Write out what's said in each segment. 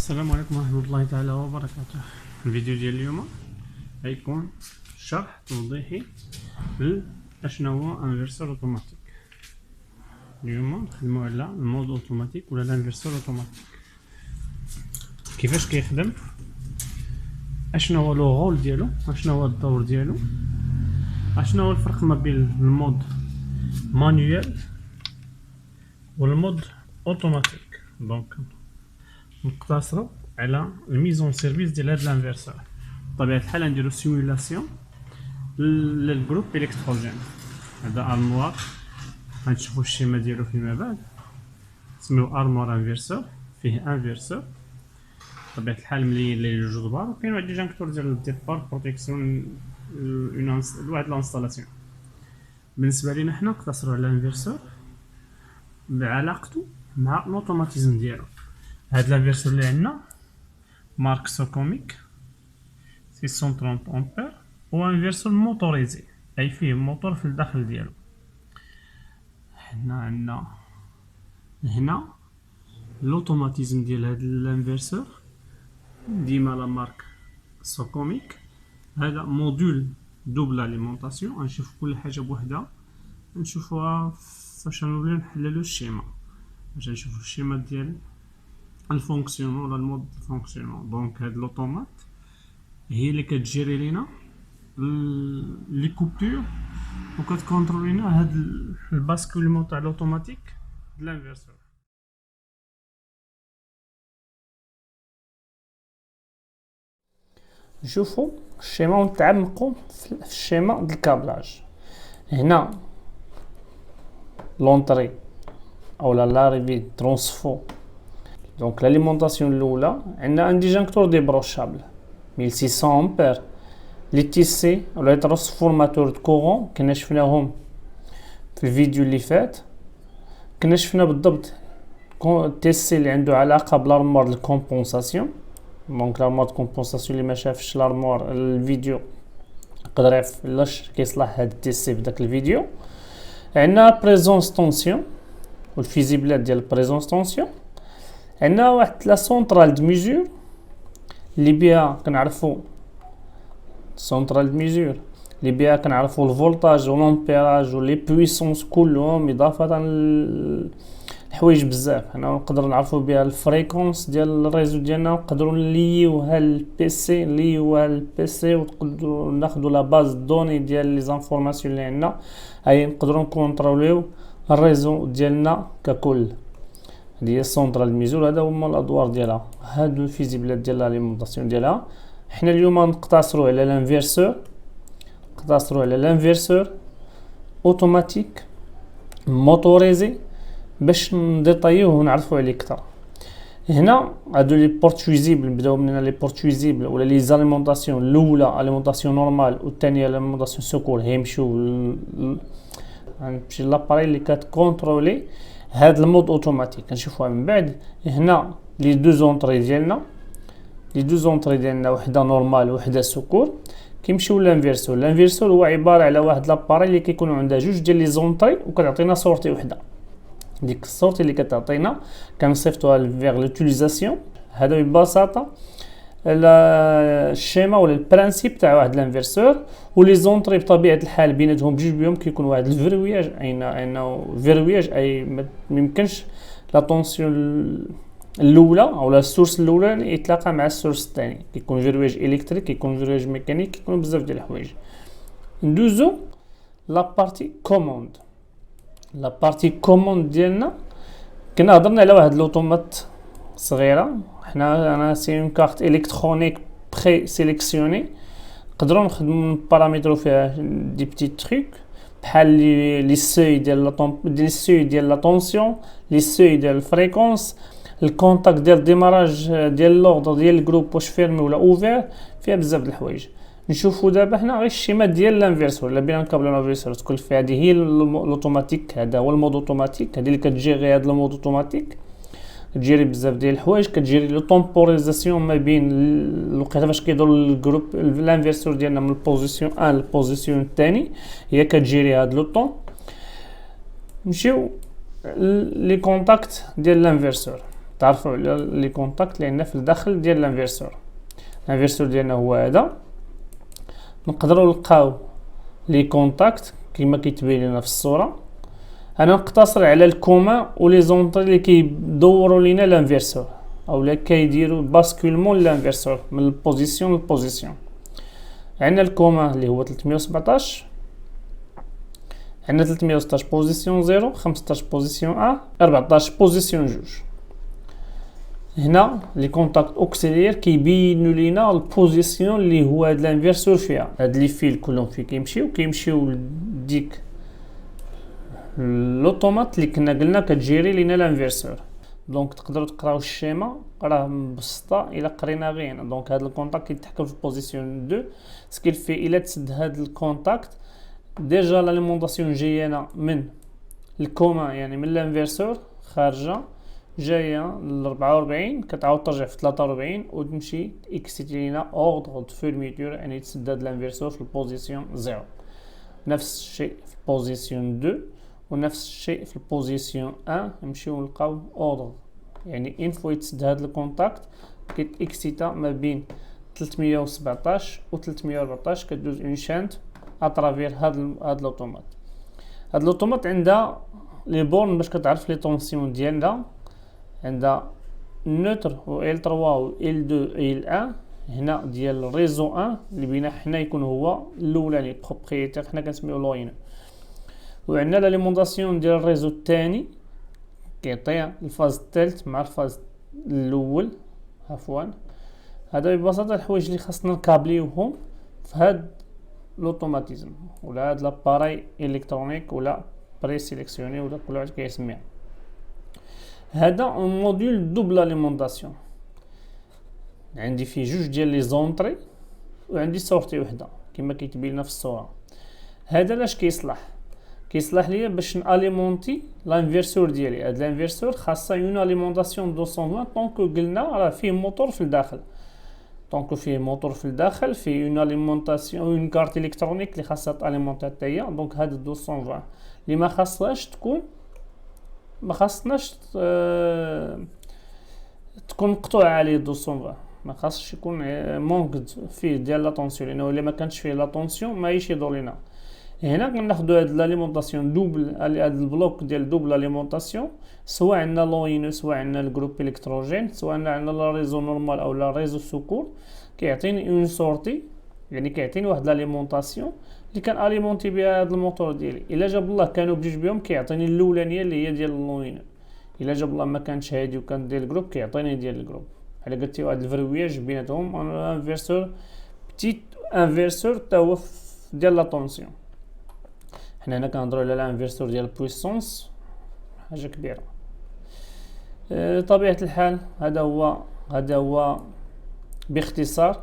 السلام عليكم ورحمة الله تعالى وبركاته. الفيديو ديال اليوم غيكون شرح توضيحي اشنا هو انفرسور اوتوماتيك. اليوم نخدمو على المود اوتوماتيك ولا الانفرسور اوتوماتيك، كيفاش كيخدم، اشنا هو لو رول ديالو، اشنا هو الدور ديالو، اشنا هو الفرق ما بين المود مانيوال والمود اوتوماتيك. دونك نقتصروا على الميزون سيرفيس ديال هاد الانفرسور. بطبيعه الحال نديرو سيمولاسيون للجروب الكتروجين. هذا ارموار غنشوفو الشيما ديالو فيما بعد، سميو ارموار انفرسور، فيه انفرسور بطبيعه الحال مليين لي جوج بار، وكاين واحد الجانكتور ديال الديبار بروتيكسيون لواحد لانستالاسيون. بالنسبه لينا حنا نقتصروا على الانفرسور بعلاقته مع الاوتوماتيزم ديالو. هاد الانفرسور اللي عندنا مارك سوكوميك 630 امبير، هو انفرسور موتوريزي، اي فيه موتور في الداخل ديالو. حنا عندنا هنا الاوتوماتيزم ديال هاد الانفرسور ديما لا مارك سوكوميك. هذا موديول دوبل اليمونطاسيون، غنشوف كل حاجه بوحدها، نشوفوها فاش نوليو نحللو الشيما، باش نشوفو الشيما ديال الفونكسيونمون ولا المود فونكسيونمون. دونك هاد لوطومات هي اللي كتجيري لينا لي كوبتور وكتكونترولي لنا هاد الباسكولمون تاع الاوتوماتيك د الانفرسور. نشوفو الشيما ونتعمقو في الشيما د الكابلاج. هنا لونطري اولا لاريفي ترونسفو. دونك لاليمونطاسيون الاولى عندنا ان ديجانكتور ديبروشابل 1600 امبير، لي تيسي ولا لي ترانسفورماتور دو كورون كنا شفناهم في الفيديو اللي فات. كنا شفنا بالضبط تيسي اللي عنده علاقه بالارموار ديال الكومبونساسيون. دونك لارموار دو كومبونساسيون اللي ما شافش الارموار الفيديو يقدر يعرف لاش كيصلح هاد التيسي في داك الفيديو. عندنا بريزونس طونسيون والفيزيبلات ديال البريزونس طونسيون. عندنا واحد لا سونطرال دو ميزور اللي بها كنعرفوا سونطرال دو ميزور اللي بها كنعرفوا الفولتاج والامبيراج ولي بويسونس كلهم، اضافه الحوايج بزاف. انا نقدر نعرفوا بها الفريكونس ديال الريزو ديالنا، نقدروا نليوها البيسي ونقدروا ناخذوا لا باز دوني ديال لي زانفورماسيون اللي عندنا، اي نقدروا نكونطروليو الريزو ديالنا ككل. هذه سونطرال ميزور، هذا هما الادوار ديالها، هادو الفيزيبلات ديال الاليمونطاسيون ديالها. حنا اليوم نقتصروا على الانفرسور، اوتوماتيك موتوريزي باش نديطايوه ونعرفوا عليه اكثر. هنا هادو لي بورت فيزيبل، نبداو من هنا لي بورت فيزيبل ولا لي زاليمونطاسيون الاولى اليمونطاسيون نورمال والثانيه اليمونطاسيون سكور، هيمشيو نمشي لاباري اللي كتكونترولي هاد المود اوتوماتيك. نشوفوها من بعد. هنا لي دو زونطري ديالنا وحده نورمال وحده سكور كيمشيو للانفرسور. هو عباره على واحد لاباري اللي كيكونوا عندها جوج ديال لي زونطري وكتعطينا صورتي وحده. ديك الصورتي اللي كتعطينا كنصيفطوها فيغ لوتيليزاسيون. هذا ببساطه الشيما ولا البرانسيب تاع واحد الانفرسور. ولي زونطري بطبيعه الحال بيناتهم بجوج بهم كيكون واحد الفيروياج، فيروياج اي ما يمكنش لا طونسيون الاولى او لا السورس الاولى يتلاقى مع السورس الثاني، كيكون فيروياج الكتريك، كيكون فيروياج ميكانيك، كيكون بزاف ديال الحوايج. ندوزو لا بارتي كوموند ديالنا. كنا هضرنا على واحد لوطومات صغيره، انا سي اون كارت الكترونيك بري سيليكسيوني، نقدروا نخدموا بارامترو فيها دي بتي تريك بحال لي سوي ديال لا طونسيون، لي سوي ديال الفريكونس، الكونتاكت ديال الديماراج ديال لوردر ديال الجروب واش فيرمي ولا اوفير، فيها بزاف د الحوايج. نشوفوا دابا حنا غير الشيما ديال الانفرسور اللي بينا نكابلو الانفرسور تكون فيها. هذه هي الاوتوماتيك، هذا هو المود اوتوماتيك، هذه اللي كتجيري هذا المود اوتوماتيك، كتجيري بزاف ديال الحوايج، كتجيري لو طومبوريزاسيون ما بين الوقيته فاش كيدور الجروب الانفرسور ديالنا من البوزيسيون 1 للبوزيسيون الثاني، هي كتجيري هذا لو طون. نمشيو لي كونتاكت ديال الانفرسور. تعرفوا على لي كونتاكت اللي عندنا في الداخل ديال الانفيرسور. الانفيرسور ديالنا هو هذا. نقدروا نلقاو لي كونتاكت كما كيتبين لنا في الصوره. انا نقتصر على الكوما ولي زونطري اللي كيدوروا لينا الانفيرسور اولا كيديروا باسكولمون للانفيرسور من البوزيسيون للبوزيسيون. عندنا الكوما اللي هو 317، عندنا 316 بوزيسيون 0، 15 بوزيسيون ا، 14 بوزيسيون جوج. هنا لي كونتاكت اوكسيليير كيبينوا لينا البوزيسيون اللي هو هاد الانفيرسور فيها. هاد لي فيل كلهم فين كيمشيو لديك لوطومات اللي كنا قلنا كتجيري لينا الانفيرسور. دونك تقدروا تقراو الشيما راه مبسطه الا قرينا غير هنا. دونك هاد الكونتاكت كيتحكم في بوزيسيون 2 سكيل في الا تسد هاد الكونتاكت ديجا لاليمونطاسيون جايه من الكوما يعني من الانفيرسور خارجه جايه ل 44 كتعاود ترجع في 43 وتمشي اكسيتي لينا اوردر دو فيرميتور يعني تسد هاد الانفيرسور في البوزيسيون 0. نفس الشيء في البوزيسيون 2 ونفس الشيء في البوزيسيون 1 نمشيو نلقاو اوردر يعني ان فوا يتسد هاد الكونتاكت كيتاكسيتا ما بين 317 و 314 كدوز اون شانت اترافير هاد لوطومات. هاد لوطومات عندها لي بورن باش كتعرف لي طونسيون ديالنا. عندها نوتر و ال 3 و ال 2 و ال 1 هنا ديال الريزو 1 اللي بينا حنا يكون هو الاولاني بروبريتير حنا كنسميو لوين. وعندنا لاليمونطاسيون ديال الريزو الثاني كيعطي الفاز الثالث مع الفاز الاول عفوا. هذا ببساطه الحوايج اللي خاصنا نكابليوهم في هاد لوطوماتيزم ولا هاد لاباراي الكترونيك ولا بري سيليكسيوني ولا كل واحد كيسميها. هذا موديول دوبل اليمونطاسيون عندي فيه جوج ديال لي زونطري وعندي سورتي وحده كما كيتبين لنا في الصوره. هذا لاش كيصلح ليا باش ناليمونتي لانفيرسور ديالي. هاد الانفيرسور خاصها اون اليمونطاسيون 220 طونك قلنا راه فيه موتور في الداخل. دونك فيه موتور في الداخل فيه اون اليمونطاسيون اون كارت الكترونيك اللي خاصها تاليمونتي حتى هي. دونك هاد 220 اللي ما خاصهاش تكون ما خاصناش تكون مقطوعه عليه 220 ما خاصش يكون مونك فيه ديال لاتونسيون لانه الا ما كانش فيه لاتونسيون ما يش يدور لينا. هنا كناخذوا هاد لاليمونطاسيون دوبل هاد البلوك ديال دوبل اليمونطاسيون سواء عندنا لوين سواء عندنا الجروب الكتروجين سواء عندنا لا ريزو نورمال او لا ريزو سكور كيعطيني اون سورتي يعني كيعطيني واحد لاليمونطاسيون اللي كان اليمونتي بها هاد الموتور ديالي. الا جاب الله كانوا بجوج بهم كيعطيني الاولانيه اللي هي ديال اللوين. الا جاب الله ما كانش هادي وكان ديال الجروب كيعطيني ديال الجروب. بحال قلتي واحد الفروياج بيناتهم انفيرسور بتيت انفيرسور تا هو ديال لا طونسيون. حنا هنا كنهضروا على الانفيرسور ديال البويسونس حاجه كبيره. طبيعه الحال هذا هو باختصار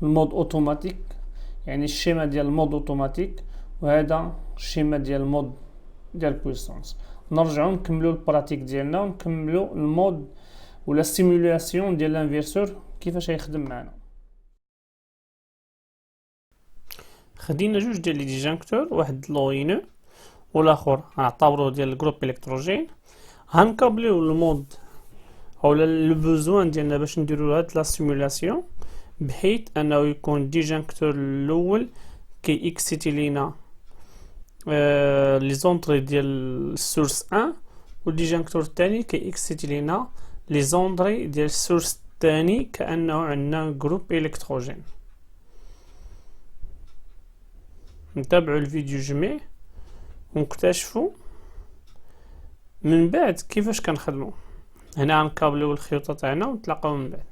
المود اوتوماتيك يعني الشيما ديال المود اوتوماتيك وهذا الشيما ديال المود ديال البويسونس. نرجعوا نكملوا البراتيك ديالنا ونكملوا المود ولا السيمولاسيون ديال الانفيرسور كيفاش يخدم معنا. خدينا جوج ديال لي ديجانكتور واحد لوينو والاخر غنعتبروه ديال الجروب الكتروجين. غنكابليو المود اولا لو بوزوان ديالنا باش نديرو هاد لا سيمولاسيون بحيث انه يكون الديجانكتور الاول كي اكسيتي لينا لي زونطري ديال السورس 1 والديجانكتور الثاني كي اكسيتي لينا لي زونطري ديال السورس الثاني كانه عندنا جروب الكتروجين. نتابعوا الفيديو جميع ونكتشفوا من بعد كيفاش كنخدموا. هنا غنكابليو الخيوطه تاعنا ونتلاقاو من بعد.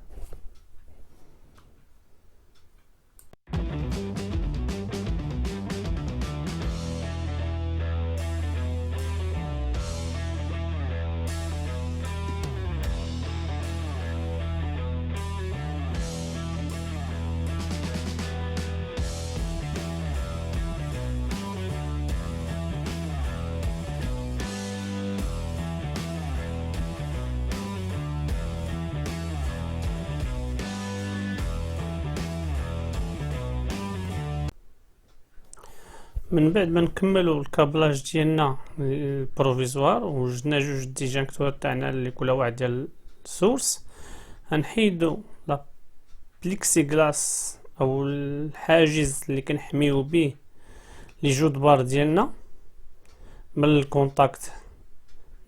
من بعد ما نكملوا الكابلاج ديالنا البروفيزوار وجدنا جوج ديجانكتور تاعنا اللي كل واحد ديال سورس، غنحيدو لا بليكسي غلاس او الحاجز اللي كنحميو به لي جود بار ديالنا من الكونتاكت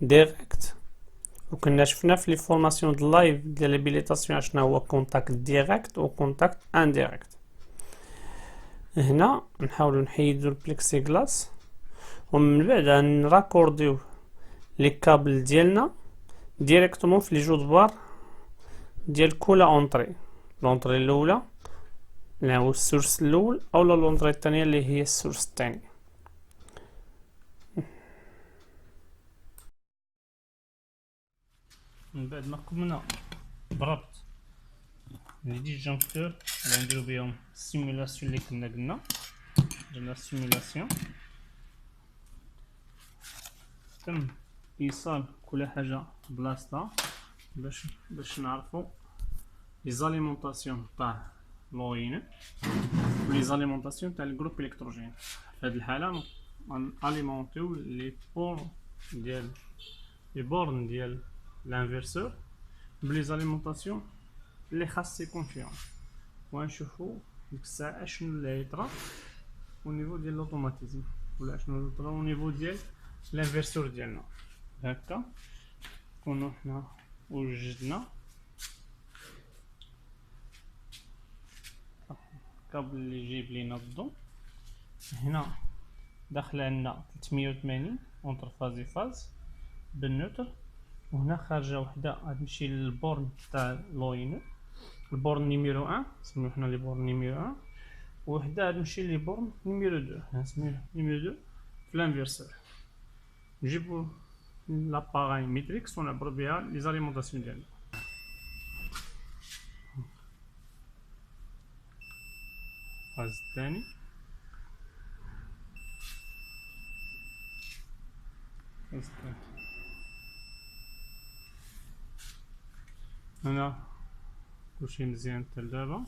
ديريكت. وكنا شفنا في لي فورماسيون د اللايف ديال لابيليتاسيون شنو هو كونتاكت ديريكت و كونتاكت انديريكت. هنا نحاولوا نحيدوا البليكسي غلاس، ومن بعد نراكورديو لي كابل ديالنا ديريكتومون في لي جود بار ديال كل اونطري، لونطري الاولى اللي هو السورس الاول او لونطري الثانيه اللي هي السورس الثاني. من بعد ما قمنا بربط لي ديجونكتور اللي نديرو بهم السيمولاسيون اللي كنا قلنا درنا السيمولاسيون، تم ايصال كل حاجه بلاصتها باش نعرفو لي زاليمونطاسيون تاع لوين و لي زاليمونطاسيون تاع الجروب الكتروجين. في هذه الحاله غناليمونطيو لي بورن ديال الانفرسور بلي زاليمونطاسيون اللي خاص يكون فيهم، ونشوفو ديك الساعه شنو اللي يطرا au niveau ديال لوطوماتيزم ولا شنو يطرا au niveau ديال الانفرسور ديالنا. هكا نكونو حنا وجدنا الكابل اللي يجيب لينا الضو. هنا داخل عندنا 380 اونتر فازي فاز بالنوتر، وهنا خارجه وحده غتمشي للبورن تاع لوين، البورن نيميرو 1 سميو حنا لي بورن نيميرو 1، وحده غتمشي لي بورن نيميرو 2 نسميوه نيميرو 2 في الانفرسور. نجيبو لاباغاي ميتريكس ونعبرو بها لي زاليمونطاسيون ديالنا. الفاز الثاني هنا كلشي مزيان حتى لدابا.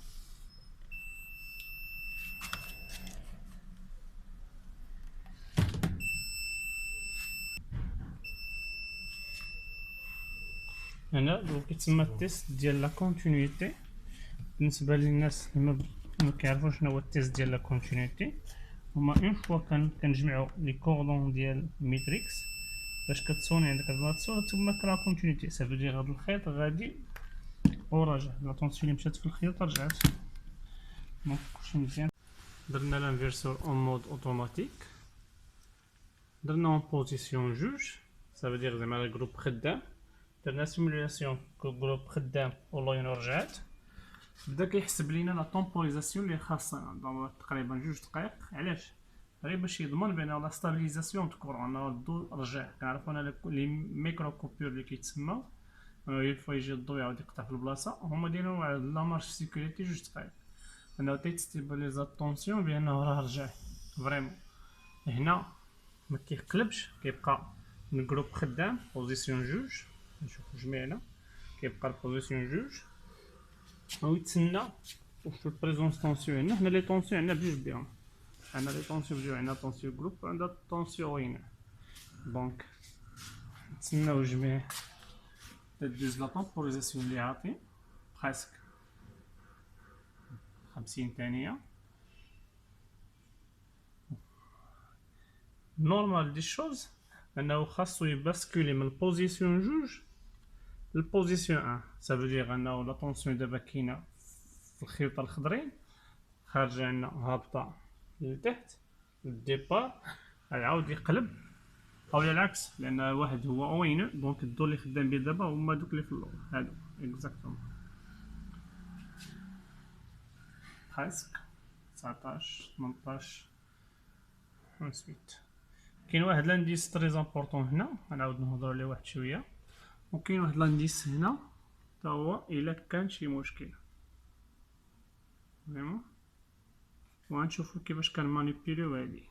هنا دروك كيتسمى التيست ديال لا كونتينيتي. بالنسبه للناس اللي ما كيعرفوش شنو هو التيست ديال لا كونتينيتي، هما اون فوا كنجمعوا لي كوردون ديال ميتريكس باش كتصوني عندك هاد لاتسون تما كرا كونتينيتي، سافو دير هاد الخيط غادي وراجع لاتونسيون اللي مشات في الخيط رجعت. دونك كلشي مزيان. درنا لانفرسور اون مود اوتوماتيك، درنا اون بوزيسيون جوج سافو دير زعما الجروب خدام، درنا سيمولاسيون الجروب خدام واللاين رجعت. بدا كيحسب لينا لا طومبوريزاسيون اللي خاصنا دونك تقريبا 2 دقائق. علاش؟ غير باش يضمن بان لا ستابيليزاسيون تكون انا الضو رجع. كنعرفو انا لي ميكرو كوبور اللي كيتسمى يلفا يجي الضو يعاود يقطع في البلاصه، هما دايرين واحد لا مارش سيكوريتي 2 دقائق انه تيستابيليزا الطونسيون بانه راه رجع فريمون. هنا ما كيقلبش، كيبقى الجروب خدام بوزيسيون جوج. نشوفو جميعنا كيبقى البوزيسيون جوج ويتسنى في البريزونس طونسيون. هنا حنا لي طونسيون عندنا بجوج بهم، عندنا لي طونسيون بجوج، عندنا طونسيون جروب وعندنا طونسيون وين. دونك نتسناو جميع تدوز لا طومبوريزاسيون اللي عاطي بريسك 50 ثانيه. نورمال دي شوز انه خاصو يباسكولي من البوزيسيون جوج للبوزيسيون 1. سافو دير انه لا طونسيون دابا كاينه في الخيوط الخضرين خارجه عندنا هابطه لتحت للديبار، غيعاود يقلب او العكس، لان واحد هو اوين دونك الضو اللي خدام بيه دابا هما دوك اللي في اللور هادو اكزاكتومون بريسك 19 18 28. كاين واحد لانديس تري امبورطون هنا غنعاود نهضروا عليه واحد شويه، وكاين واحد لانديس هنا تا هو الا كان شي مشكل فريمون، وغنشوفو كيفاش كنمانيبيليو هادي.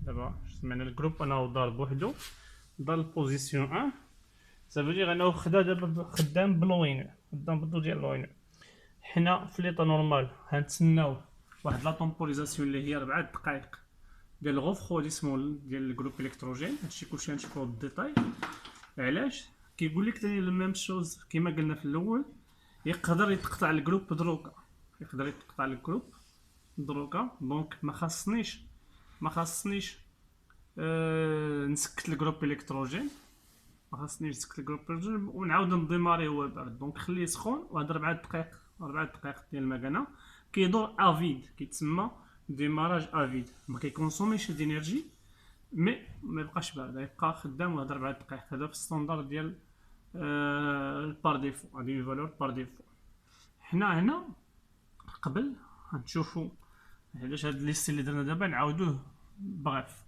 دابا سمعنا الجروب انه دار بوحدو دار البوزيسيون 1 سافو دير انه خدا دابا خدام بلوين خدام بالضو ديال لوين. حنا في ليطا نورمال غنتسناو واحد لا طومبوريزاسيون اللي هي 4 دقائق ديال الغفخوديسمون ديال الجروب الكتروجين. هادشي كلشي غنشوفوه بالديتاي. علاش؟ كيقول لك ثاني لو ميم شوز كيما قلنا في الاول. يقدر يتقطع الجروب دروكا، يقدر يتقطع الجروب دروكا. دونك ما خاصنيش نسكت الجروب الكتروجين، ما خاصنيش نسكت الجروب الكتروجين ونعاود نديماري هو بارد. دونك خليه سخون وهاد 4 دقائق ديال المكانه كيدور افيد، كيتسمى ديماراج افيد. ما كيكونسوميش دينيرجي مي ما يبقاش بارد، يبقى خدام وهاد 4 دقائق. هذا في الستاندار ديال بار ديفو، هادي فالور بار ديفو. حنا هنا قبل غنشوفو علاش هاد ليست اللي درنا دابا نعاودوه بغيف.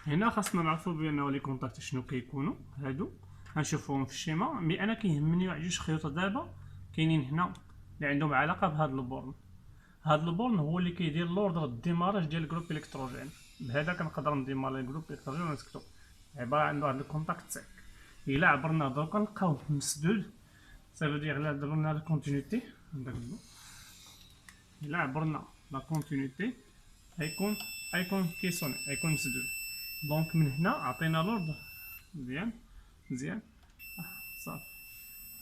هنا خاصنا نعرفو بانه لي كونتاكت شنو كيكونوا. هادو غنشوفوهم في الشيما، مي انا كيهمني واحد جوج خيوط دابا كاينين هنا اللي عندهم علاقه بهاد البورن. هاد البورن هو اللي كيدير لوردر الديماراج ديال الجروب الكتروجين. بهذا كنقدر نديماري الجروب الكتروجين ونسكتو. عباره عن واحد الكونتاكت سيك. الا عبرنا دروكا نلقاو مسدود، سافو دير الا درنا لا كونتينيتي عندك الضو، الا عبرنا لا كونتينيتي غيكون كيسوني، غيكون مسدود. دونك من هنا عطينا لوردر مزيان صافي.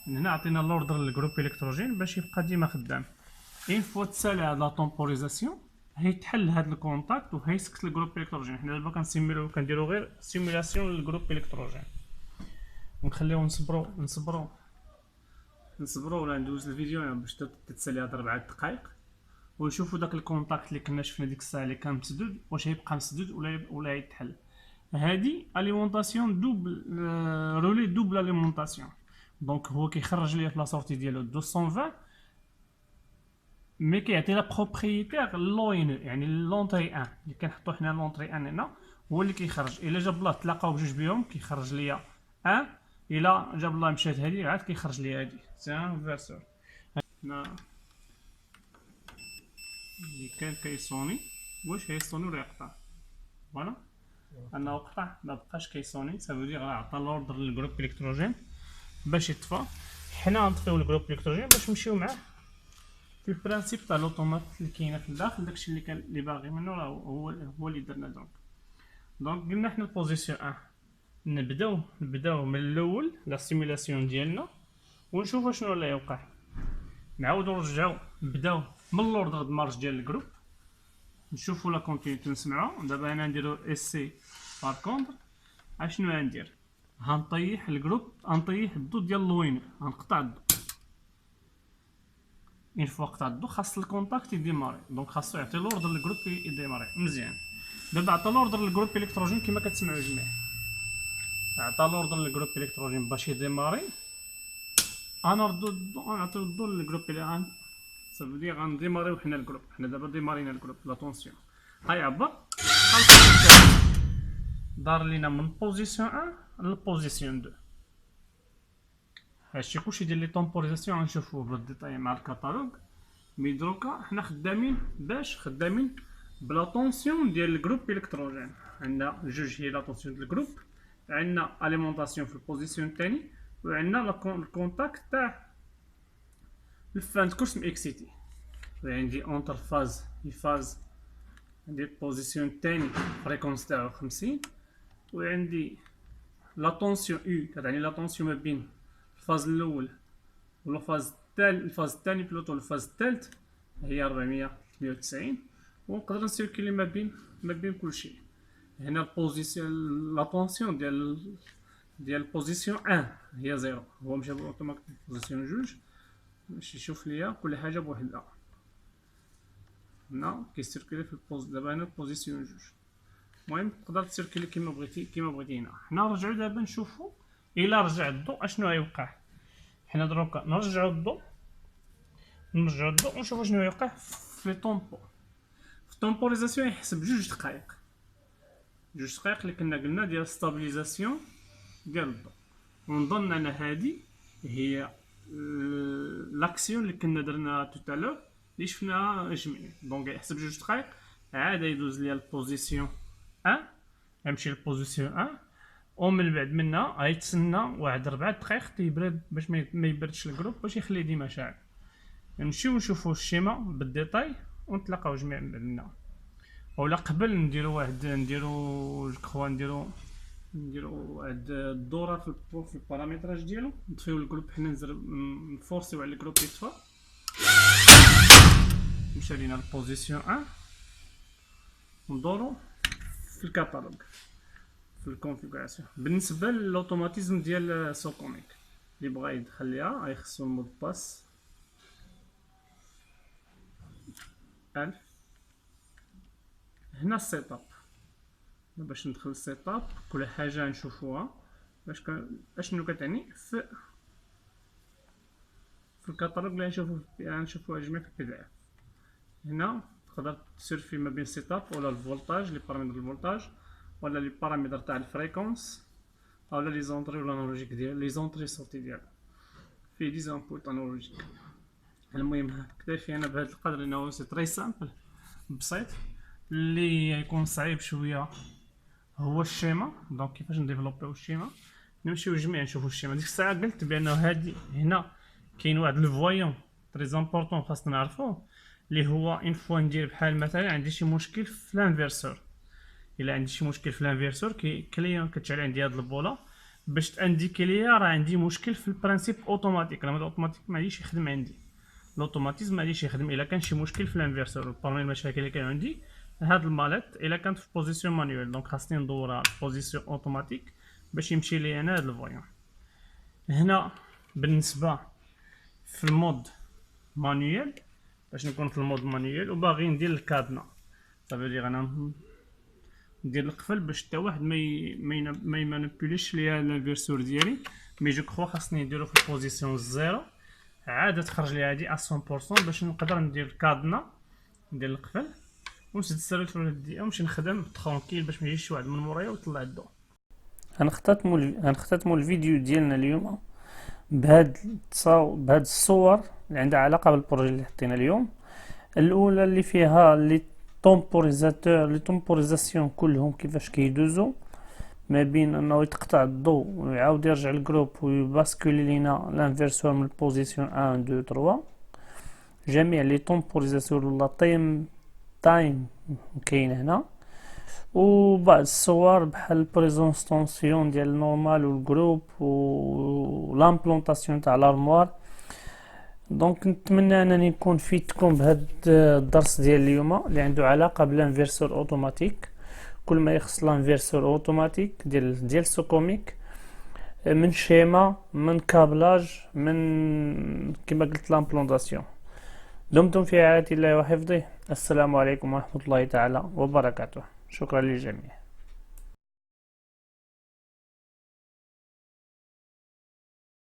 من هنا عطينا لوردر للجروب الكتروجين باش يبقى ديما خدام. اين فوا تسالي هاد لا طومبوريزاسيون هيتحل هاد الكونتاكت وهيسكت الجروب الكتروجين. حنا دابا كنديرو غير سيمولاسيون للجروب الكتروجين. ونخليو نصبرو ولا ندوز الفيديو باش تتسالي هاد 4 دقائق ونشوفو داك الكونتاكت اللي كنا شفنا ديك الساعه اللي كان مسدود واش يبقى مسدود ولا يتحل. هادي اليمونطاسيون دوبل رولي دوبل اليمونطاسيون. دونك هو كيخرج ليا في لا سورتي ديالو 220 مي كيعطي لا بروبريتير لوين، يعني لونطري 1 اللي كنحطو حنا لونطري 1 هنا هو اللي كيخرج. الا جاب الله تلاقاو بجوج بيهم كيخرج ليا 1، الا جاب الله مشات هادي عاد كيخرج ليا هادي. سي ان فيرسور هنا اللي كان كيصوني واش هيصوني ولا يقطع. فوالا انه قطع ما بقاش كيصوني، سافو دير عطى لوردر للجروب الكتروجين باش يطفى. حنا غنطفيو الجروب الكتروجين باش نمشيو معاه في البرانسيب تاع لوطومات اللي كاينه في الداخل. داكشي اللي كان اللي باغي منه راه هو اللي درنا. دونك قلنا حنا البوزيسيون 1 نبداو من الاول لا سيمولاسيون ديالنا ونشوفوا شنو اللي يوقع. نعاودو نرجعو نبداو من لوردر د مارش ديال الجروب، نشوفوا لا كونتينيتي نسمعوها. دابا انا نديرو اسي بار كونتر. اشنو غندير؟ غنطيح الجروب، غنطيح الضو ديال الوينر، غنقطع الضو. اين فوا قطع الضو خاص الكونتاكت يديماري، دونك خاصو يعطي لوردر للجروب يديماري مزيان. دابا عطى لوردر للجروب الكتروجين كما كتسمعوا جميع، عطى لوردر للجروب الكتروجين باش يديماري. انا نردو الضو، نعطيو الضو للجروب اللي سافو دير غنديماريو حنا الجروب. حنا دابا ديمارينا الجروب. لاتونسيون هاي عبر دار لينا من بوزيسيون 1 لبوزيسيون 2. هادشي كلشي ديال لي طومبوريزاسيون غنشوفوه بالديتاي مع الكاتالوج. مي دروكا حنا خدامين بلا طونسيون ديال الجروب الكتروجين. عندنا جوج هي لا طونسيون ديال الجروب، عندنا اليمونطاسيون في البوزيسيون الثاني، وعندنا الكونتاكت تاع الفانت كورس اكسيتي. عندي اونتر فاز عندي البوزيسيون الثاني فريكونس تاعو 50، وعندي لا طونسيون يو كتعني لا طونسيون ما بين الفاز الاول والفاز الثاني بلوتو الفاز الثالث هي 498، ونقدر نسيركيلي ما بين كلشي. هنا البوزيسيون لا طونسيون ديال البوزيسيون 1 هي 0، هو مشى اوتوماتيك بوزيسيون 2 باش يشوف ليا كل حاجه بوحدها. هنا كيسيركيلي في دابا هنا بوزيسيون 2. المهم تقدر تسيركيلي كيما بغيتي. هنا حنا نرجعو دابا نشوفو الا رجع الضوء اشنو غيوقع. حنا دروكا نرجعو الضوء ونشوفو شنو يوقع في طومبو. في الطومبوريزاسيون يحسب جوج دقائق اللي كنا قلنا ديال ستابيليزاسيون ديال الضوء. ونظن ان هادي هي لاكسيون اللي كنا درنا توتالور اللي شفناها جميع. دونك يحسب جوج دقائق عاد يدوز ليا البوزيسيون 1، غنمشي للبوزيسيون 1 ومن بعد منها غيتسنى واحد 4 دقائق تيبرد باش ما يبردش الجروب باش يخليه ديما شاعل. نمشيو نشوفو الشيما بالديتاي ونتلاقاو جميع من بعد منها. ولا قبل نديرو نديرو واحد الدوره في البارامتراج ديالو، نطفيو الجروب، حنا نفورسيو على الجروب يطفى، مشى لينا البوزيسيون 1، ندورو في الكاتالوج في الكونفيغوراسيون. بالنسبه للاوتوماتيزم ديال سوكوميك اللي بغا يدخل ليها غيخصو المود باس 1000. هنا السيت اب، باش ندخل السيت اب كل حاجه نشوفوها اشنو كتعني في الكاتالوج اللي نشوفوها جميع في البي دي اف. هنا تقدر تسيرفي ما بين السيت اب ولا الفولتاج، لي بارامتر الفولتاج، ولا لي بارامتر تاع الفريكونس، اولا لي زونطري ولا انالوجيك ديال لي زونطري سورتي ديالو، فيه دي زانبوت انالوجيك. المهم كتفي انا بهذا القدر لانه سي تري سامبل بسيط. اللي يكون صعيب شويه هو الشيما. دونك كيفاش نديفلوبيو الشيما، نمشيو جميع نشوفو الشيما. ديك الساعه قلت بانه هادي هنا كاين واحد الفويون تري امبورطون خاصنا نعرفوه، اللي هو ان فوا ندير بحال مثلا عندي شي مشكل في الانفيرسور. الا عندي شي مشكل في الانفيرسور كليون كتشعل عندي هاد البوله باش تانديكي ليا راه عندي مشكل في البرانسيب اوتوماتيك. راه الاوتوماتيك ما غاديش يخدم عندي، الاوتوماتيزم ما غاديش يخدم الا كان شي مشكل في الانفيرسور. بارمي المشاكل اللي كانوا عندي هاد الماليت الا كانت في بوزيسيون مانيوال، دونك خاصني ندورها في بوزيسيون اوتوماتيك باش يمشي لي انا هاد الفويون. هنا بالنسبه في المود مانيوال، باش نكون في المود مانيوال وباغي ندير الكادنا، صافي دير انا ندير القفل باش حتى واحد ما يمانيبيوليش ليا الانفيرسور ديالي. مي جو كخوا خاصني نديرو في البوزيسيون زيرو عاد تخرج لي هادي 100% باش نقدر ندير الكادنا، ندير القفل ونسد السيرفيس ديالي ونمشي نخدم ترونكيل باش ما يجيش شي واحد من مورايا ويطلع الضوء. غنختتموا الفيديو ديالنا اليوم بهاد الصور اللي عندها علاقه بالبروجي اللي حطينا اليوم. الاولى اللي فيها لي تومبوريزاسيون كلهم كيفاش كيدوزو ما بين انه يتقطع الضوء ويعاود يرجع الجروب ويباسكولي لينا الانفيرسور من البوزيسيون 1 2 3. جميع لي تومبوريزاسيون ولا تايم كاين هنا، وبعض الصور بحال البريزونستونسيون ديال النورمال والجروب ولامبلونطاسيون تاع لارموار. دونك نتمنى انني نكون فيتكم بهذا الدرس ديال اليوم اللي عنده علاقه بالانفيرسور اوتوماتيك. كل ما يخص الانفيرسور اوتوماتيك ديال سوكوميك، من شيما، من كابلاج، من كما قلت لامبلونطاسيون. دمتم في رعاية الله وحفظه. السلام عليكم ورحمة الله تعالى وبركاته. شكرا للجميع.